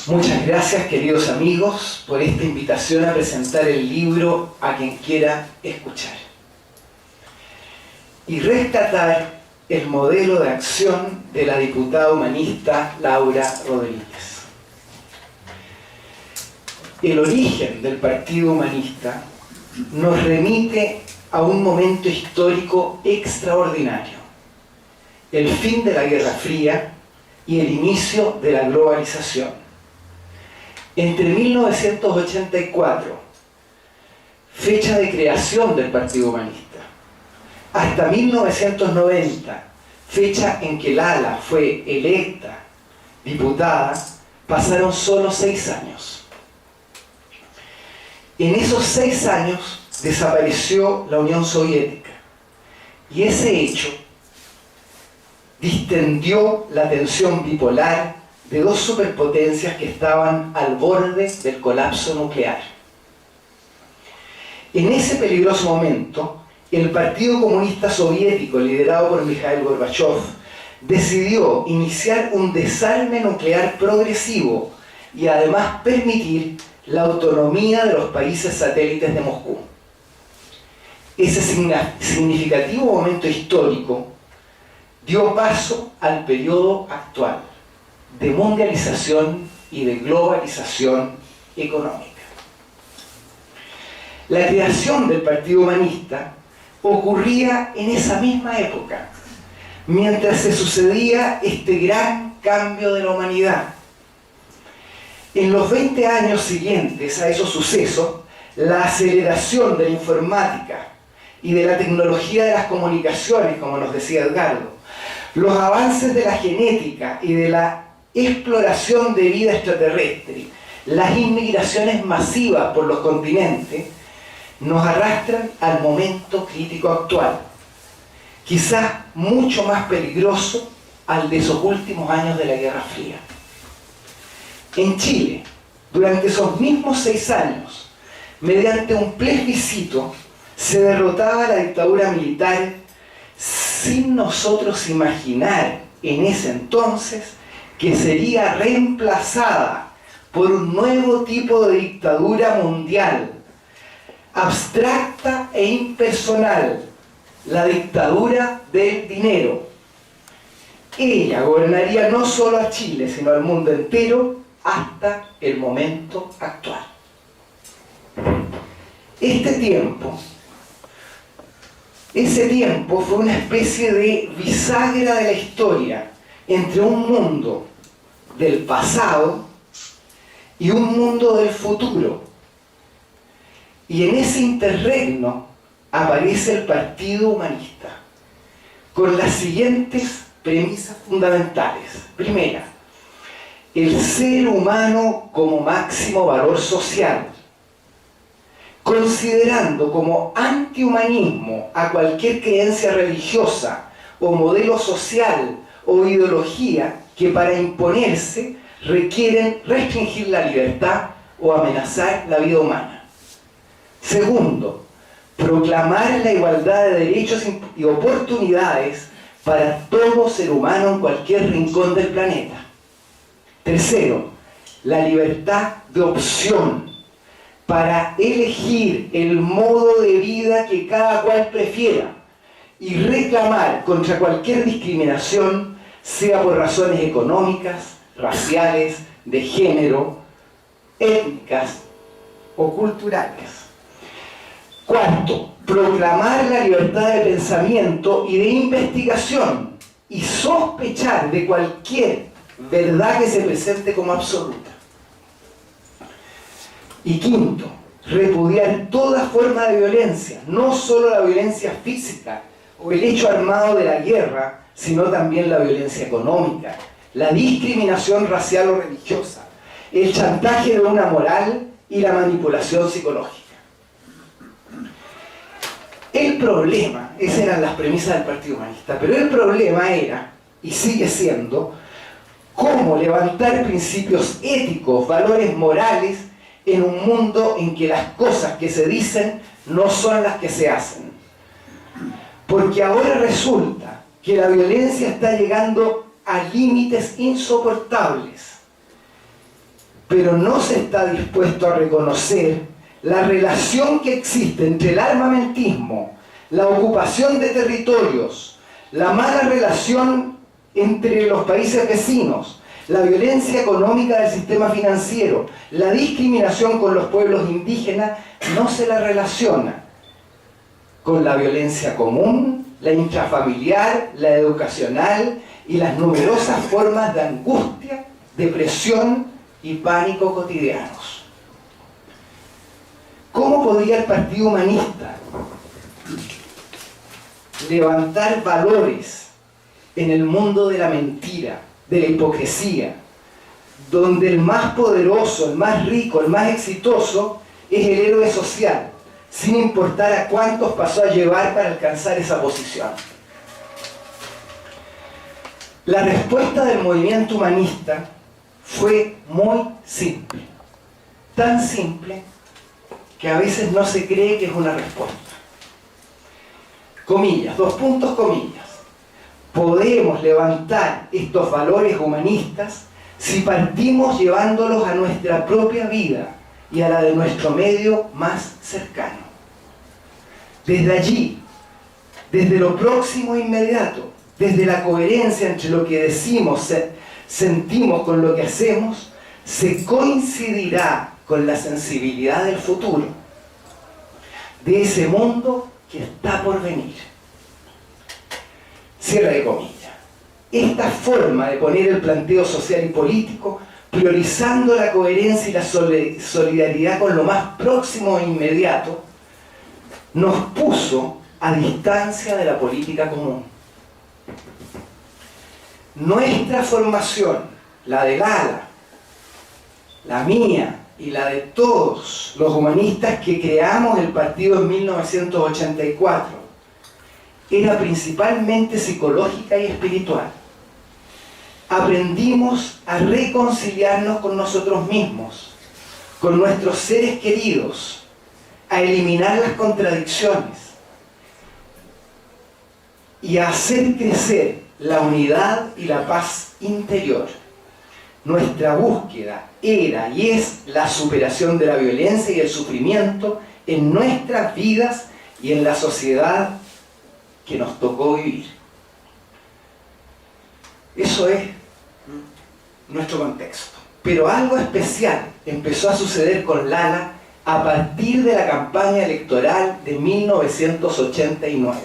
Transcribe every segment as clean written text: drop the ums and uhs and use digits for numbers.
Muchas gracias, queridos amigos, por esta invitación a presentar el libro a quien quiera escuchar y rescatar el modelo de acción de la diputada humanista Laura Rodríguez. El origen del Partido Humanista nos remite a un momento histórico extraordinario: el fin de la Guerra Fría y el inicio de la globalización. Entre 1984, fecha de creación del Partido Humanista, hasta 1990, fecha en que Lala fue electa diputada, pasaron solo 6 años. En esos 6 años desapareció la Unión Soviética y ese hecho distendió la tensión bipolar de dos superpotencias que estaban al borde del colapso nuclear. En ese peligroso momento, el Partido Comunista Soviético, liderado por Mikhail Gorbachev, decidió iniciar un desarme nuclear progresivo y además permitir la autonomía de los países satélites de Moscú. Ese significativo momento histórico dio paso al periodo actual de mundialización y de globalización económica. La creación del Partido Humanista ocurría en esa misma época, mientras se sucedía este gran cambio de la humanidad. En los 20 años siguientes a esos sucesos, la aceleración de la informática y de la tecnología de las comunicaciones, como nos decía Edgardo, los avances de la genética y de la exploración de vida extraterrestre, las inmigraciones masivas por los continentes, nos arrastran al momento crítico actual, quizás mucho más peligroso al de esos últimos años de la Guerra Fría. En Chile, durante esos mismos 6 años, mediante un plebiscito, se derrotaba la dictadura militar sin nosotros imaginar en ese entonces que sería reemplazada por un nuevo tipo de dictadura mundial, abstracta e impersonal, la dictadura del dinero. Ella gobernaría no solo a Chile, sino al mundo entero hasta el momento actual. Ese tiempo fue una especie de bisagra de la historia entre un mundo del pasado y un mundo del futuro. Y en ese interregno aparece el Partido Humanista, con las siguientes premisas fundamentales. Primera, el ser humano como máximo valor social, considerando como antihumanismo a cualquier creencia religiosa o modelo social o ideología que para imponerse requieren restringir la libertad o amenazar la vida humana. Segundo, proclamar la igualdad de derechos y oportunidades para todo ser humano en cualquier rincón del planeta. Tercero, la libertad de opción para elegir el modo de vida que cada cual prefiera y reclamar contra cualquier discriminación, sea por razones económicas, raciales, de género, étnicas o culturales. Cuarto, proclamar la libertad de pensamiento y de investigación y sospechar de cualquier verdad que se presente como absoluta. Y quinto, repudiar toda forma de violencia, no solo la violencia física o el hecho armado de la guerra, sino también la violencia económica, la discriminación racial o religiosa, el chantaje de una moral y la manipulación psicológica. El problema, esas eran las premisas del Partido Humanista, pero el problema era, y sigue siendo, cómo levantar principios éticos, valores morales, en un mundo en que las cosas que se dicen no son las que se hacen. Porque ahora resulta que la violencia está llegando a límites insoportables. pero no se está dispuesto a reconocer la relación que existe entre el armamentismo, la ocupación de territorios, la mala relación entre los países vecinos, la violencia económica del sistema financiero, la discriminación con los pueblos indígenas, no se la relaciona con la violencia común, la intrafamiliar, la educacional y las numerosas formas de angustia, depresión y pánico cotidianos. ¿Cómo podría el Partido Humanista levantar valores en el mundo de la mentira, de la hipocresía, donde el más poderoso, el más rico, el más exitoso es el héroe social, sin importar a cuántos pasó a llevar para alcanzar esa posición? La respuesta del movimiento humanista fue muy simple, tan simple que a veces no se cree que es una respuesta. Comillas, 2 puntos, comillas. Podemos levantar estos valores humanistas si partimos llevándolos a nuestra propia vida y a la de nuestro medio más cercano. Desde allí, desde lo próximo e inmediato, desde la coherencia entre lo que decimos, sentimos con lo que hacemos, se coincidirá con la sensibilidad del futuro, de ese mundo que está por venir. Cierre de comillas. Esta forma de poner el planteo social y político, priorizando la coherencia y la solidaridad con lo más próximo e inmediato, nos puso a distancia de la política común. Nuestra formación, la de Lala, la mía y la de todos los humanistas que creamos el partido en 1984, era principalmente psicológica y espiritual. Aprendimos a reconciliarnos con nosotros mismos, con nuestros seres queridos, a eliminar las contradicciones y a hacer crecer la unidad y la paz interior. Nuestra búsqueda era y es la superación de la violencia y el sufrimiento en nuestras vidas y en la sociedad que nos tocó vivir. Eso es nuestro contexto. Pero algo especial empezó a suceder con Lala a partir de la campaña electoral de 1989.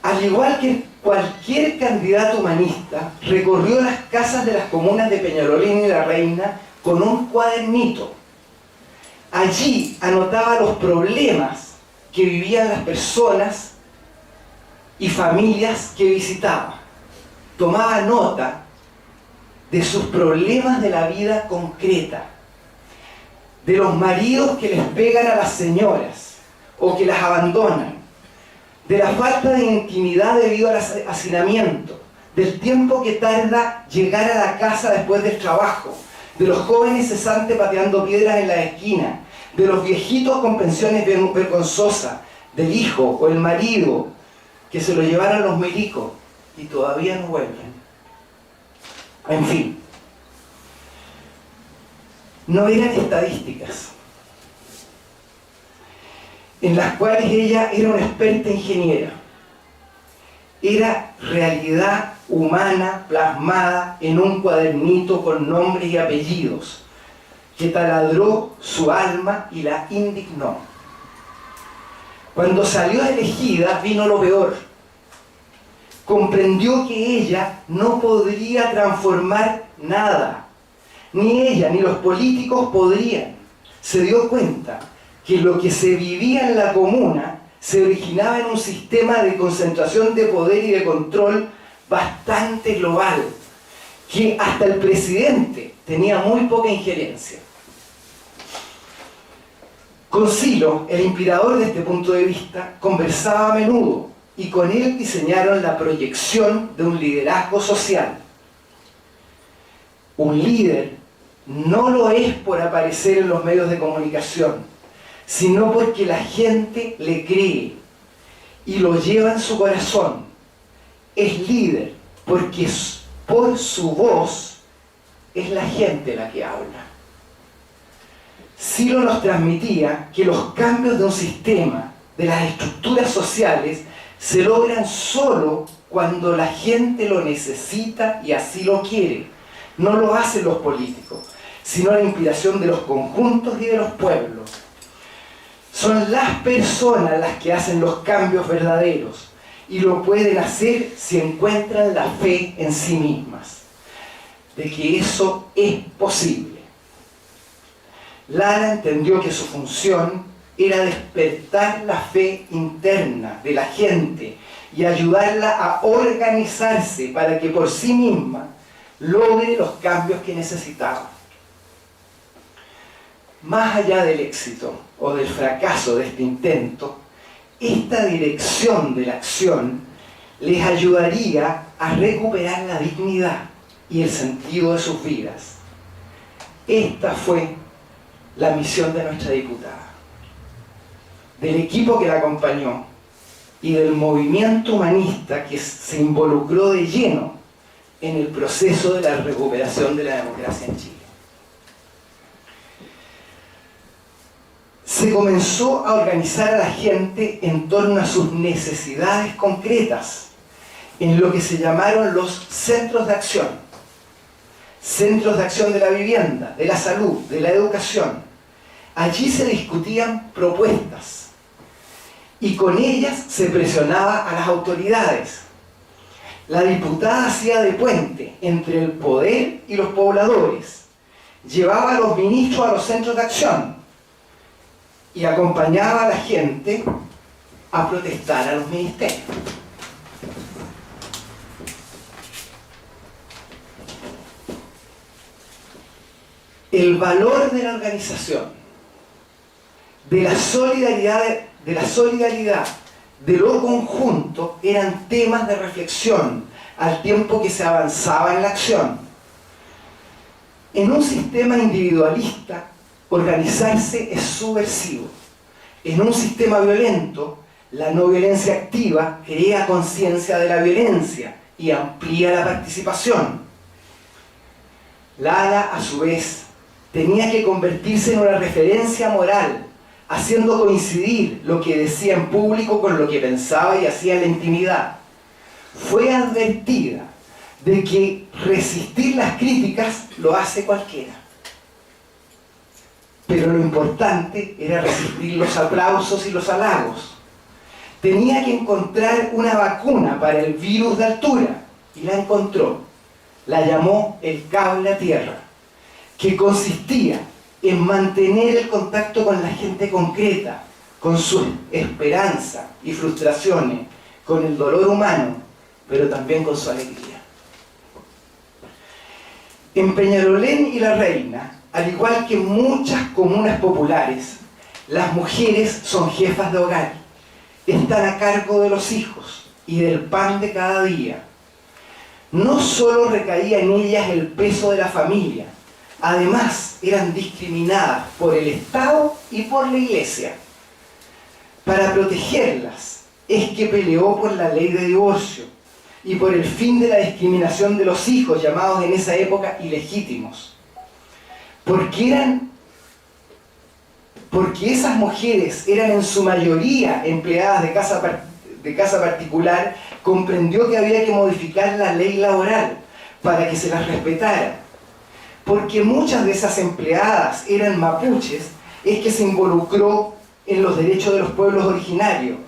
Al igual que cualquier candidato humanista, recorrió las casas de las comunas de Peñalolén y La Reina con un cuadernito. Allí anotaba los problemas que vivían las personas y familias que visitaba. Tomaba nota de sus problemas de la vida concreta, de los maridos que les pegan a las señoras o que las abandonan, de la falta de intimidad debido al hacinamiento, del tiempo que tarda llegar a la casa después del trabajo, de los jóvenes cesantes pateando piedras en la esquina, de los viejitos con pensiones vergonzosas, del hijo o el marido que se lo llevaron los milicos y todavía no vuelven. En fin, no eran estadísticas en las cuales ella era una experta ingeniera. Era realidad humana plasmada en un cuadernito con nombres y apellidos que taladró su alma y la indignó. Cuando salió elegida vino lo peor. Comprendió que ella no podría transformar nada. Ni ella ni los políticos podrían. Se dio cuenta que lo que se vivía en la comuna se originaba en un sistema de concentración de poder y de control bastante global, que hasta el presidente tenía muy poca injerencia. Con Silo, el inspirador de este punto de vista, conversaba a menudo y con él diseñaron la proyección de un liderazgo social. Un líder no lo es por aparecer en los medios de comunicación, sino porque la gente le cree y lo lleva en su corazón. Es líder porque por su voz es la gente la que habla. Silo nos transmitía que los cambios de un sistema, de las estructuras sociales, se logran solo cuando la gente lo necesita y así lo quiere. No lo hacen los políticos, sino la inspiración de los conjuntos y de los pueblos. Son las personas las que hacen los cambios verdaderos y lo pueden hacer si encuentran la fe en sí mismas, de que eso es posible. Lara entendió que su función era despertar la fe interna de la gente y ayudarla a organizarse para que por sí misma logre los cambios que necesitaba. Más allá del éxito o del fracaso de este intento, esta dirección de la acción les ayudaría a recuperar la dignidad y el sentido de sus vidas. Esta fue la misión de nuestra diputada, del equipo que la acompañó y del movimiento humanista que se involucró de lleno en el proceso de la recuperación de la democracia en Chile. Se comenzó a organizar a la gente en torno a sus necesidades concretas, en lo que se llamaron los centros de acción. Centros de acción de la vivienda, de la salud, de la educación. Allí se discutían propuestas y con ellas se presionaba a las autoridades. La diputada hacía de puente entre el poder y los pobladores, llevaba a los ministros a los centros de acción y acompañaba a la gente a protestar a los ministerios. El valor de la organización, de la solidaridad, de lo conjunto, eran temas de reflexión al tiempo que se avanzaba en la acción. En un sistema individualista, organizarse es subversivo. En un sistema violento, la no violencia activa crea conciencia de la violencia y amplía la participación. Lara, a su vez, tenía que convertirse en una referencia moral, haciendo coincidir lo que decía en público con lo que pensaba y hacía en la intimidad. Fue advertida de que resistir las críticas lo hace cualquiera. Pero lo importante era resistir los aplausos y los halagos. Tenía que encontrar una vacuna para el virus de altura y la encontró. La llamó el cable a tierra, que consistía en mantener el contacto con la gente concreta, con sus esperanzas y frustraciones, con el dolor humano, pero también con su alegría. En Peñalolén y La Reina, al igual que muchas comunas populares, las mujeres son jefas de hogar, están a cargo de los hijos y del pan de cada día. No solo recaía en ellas el peso de la familia, además eran discriminadas por el Estado y por la Iglesia. Para protegerlas es que peleó por la ley de divorcio y por el fin de la discriminación de los hijos, llamados en esa época ilegítimos. Porque esas mujeres eran en su mayoría empleadas de casa particular, comprendió que había que modificar la ley laboral para que se las respetara. Porque muchas de esas empleadas eran mapuches, es que se involucró en los derechos de los pueblos originarios.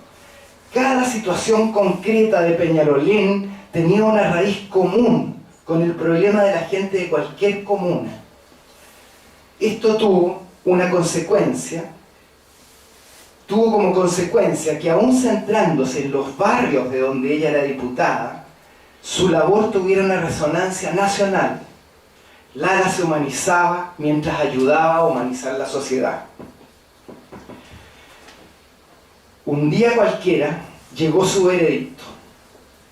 Cada situación concreta de Peñalolén tenía una raíz común con el problema de la gente de cualquier comuna. Esto tuvo como consecuencia que aún centrándose en los barrios de donde ella era diputada, su labor tuviera una resonancia nacional. Lara se humanizaba mientras ayudaba a humanizar la sociedad. Un día cualquiera llegó su veredicto.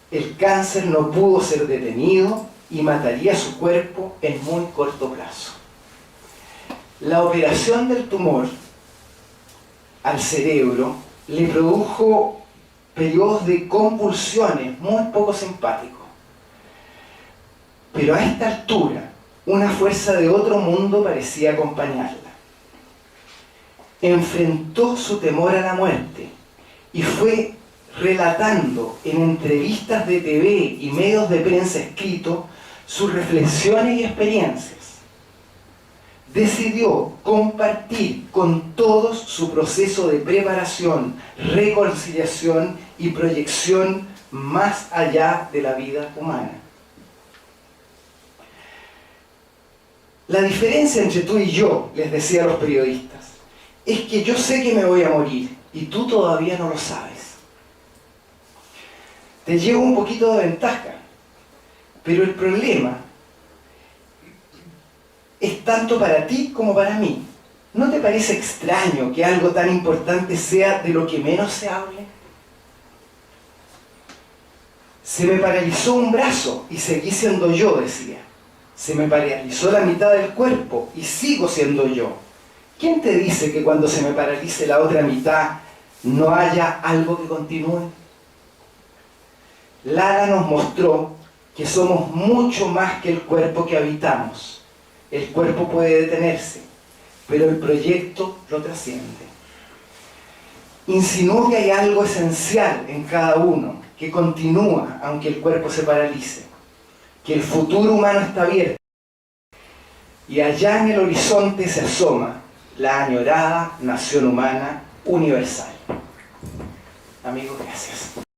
El cáncer no pudo ser detenido y mataría su cuerpo en muy corto plazo. La operación del tumor al cerebro le produjo periodos de convulsiones muy poco simpáticos. Pero a esta altura, una fuerza de otro mundo parecía acompañarla. Enfrentó su temor a la muerte y fue relatando en entrevistas de TV y medios de prensa escritos sus reflexiones y experiencias. Decidió compartir con todos su proceso de preparación, reconciliación y proyección más allá de la vida humana. La diferencia entre tú y yo, les decía a los periodistas, es que yo sé que me voy a morir y tú todavía no lo sabes. Te llevo un poquito de ventaja, pero el problema es tanto para ti como para mí. ¿No te parece extraño que algo tan importante sea de lo que menos se hable? Se me paralizó un brazo y seguí siendo yo, decía. Se me paralizó la mitad del cuerpo y sigo siendo yo. ¿Quién te dice que cuando se me paralice la otra mitad no haya algo que continúe? Lara nos mostró que somos mucho más que el cuerpo que habitamos. El cuerpo puede detenerse, pero el proyecto lo trasciende. Insinuó que hay algo esencial en cada uno, que continúa aunque el cuerpo se paralice, que el futuro humano está abierto. Y allá en el horizonte se asoma la añorada nación humana universal. Amigos, gracias.